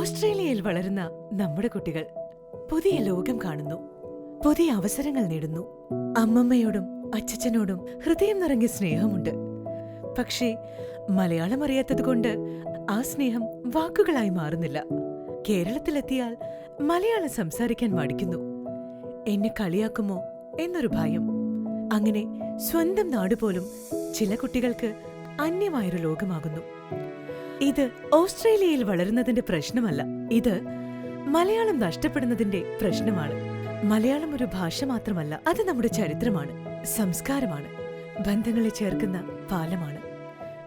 ഓസ്ട്രേലിയയിൽ വളരുന്ന നമ്മുടെ കുട്ടികൾ പുതിയ ലോകം കാണുന്നു, പുതിയ അവസരങ്ങൾ നേടുന്നു. അമ്മമ്മയോടും അച്ഛച്ചനോടും ഹൃദയം നിറഞ്ഞ സ്നേഹമുണ്ട്. പക്ഷേ മലയാളം അറിയാത്തതുകൊണ്ട് ആ സ്നേഹം വാക്കുകളായി മാറുന്നില്ല. കേരളത്തിലെത്തിയാൽ മലയാളം സംസാരിക്കാൻ മടിക്കുന്നു. എന്നെ കളിയാക്കുമോ എന്നൊരു ഭയം. അങ്ങനെ സ്വന്തം നാടുപോലും ചില കുട്ടികൾക്ക് അന്യമായൊരു ലോകമാകുന്നു. ഇത് ഓസ്ട്രേലിയയിൽ വളരുന്നതിന്റെ പ്രശ്നമല്ല, ഇത് മലയാളം നഷ്ടപ്പെടുന്നതിന്റെ പ്രശ്നമാണ്. മലയാളം ഒരു ഭാഷ മാത്രമല്ല, അത് നമ്മുടെ ചരിത്രമാണ്, സംസ്കാരമാണ്, ബന്ധങ്ങളെ ചേർക്കുന്ന പാലമാണ്.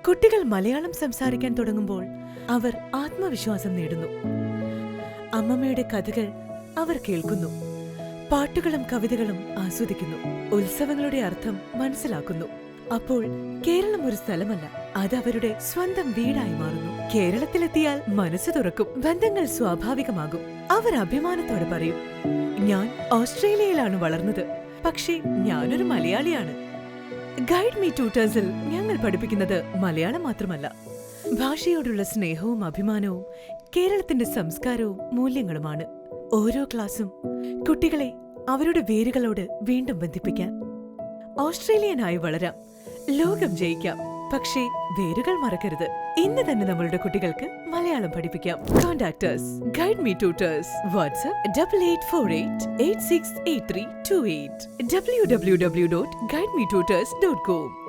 കുട്ടികൾ മലയാളം സംസാരിക്കാൻ തുടങ്ങുമ്പോൾ അവർ ആത്മവിശ്വാസം നേടുന്നു. അമ്മമ്മയുടെ കഥകൾ അവർ കേൾക്കുന്നു, പാട്ടുകളും കവിതകളും ആസ്വദിക്കുന്നു, ഉത്സവങ്ങളുടെ അർത്ഥം മനസ്സിലാക്കുന്നു. അപ്പോൾ കേരളം ഒരു സ്ഥലമല്ല, അത് അവരുടെ സ്വന്തം വീടായി മാറുന്നു. കേരളത്തിലെത്തിയാൽ മനസ്സ് തുറക്കും, ബന്ധങ്ങൾ സ്വാഭാവികമാകും. അവർ അഭിമാനത്തോടെ പറയും, ഞാൻ ഓസ്ട്രേലിയയിലാണ് വളർന്നത്, പക്ഷേ ഞാനൊരു മലയാളിയാണ്. ഗൈഡ് മീ ട്യൂട്ടേഴ്സിൽ ഞങ്ങൾ പഠിപ്പിക്കുന്നത് മലയാളം മാത്രമല്ല, ഭാഷയോടുള്ള സ്നേഹവും അഭിമാനവും കേരളത്തിന്റെ സംസ്കാരവും മൂല്യങ്ങളുമാണ്. ഓരോ ക്ലാസും കുട്ടികളെ അവരുടെ വേരുകളോട് വീണ്ടും ബന്ധിപ്പിക്കാൻ. ഓസ്ട്രേലിയനായി വളരാം, ലോകം ജയിക്കാം, പക്ഷേ വേരുകൾ മറക്കരുത്. ഇന്ന് തന്നെ നമ്മളുടെ കുട്ടികൾക്ക് മലയാളം പഠിപ്പിക്കാം. Contactors guide me tutors. WhatsApp 8848868328 www.guidemetoutors.com.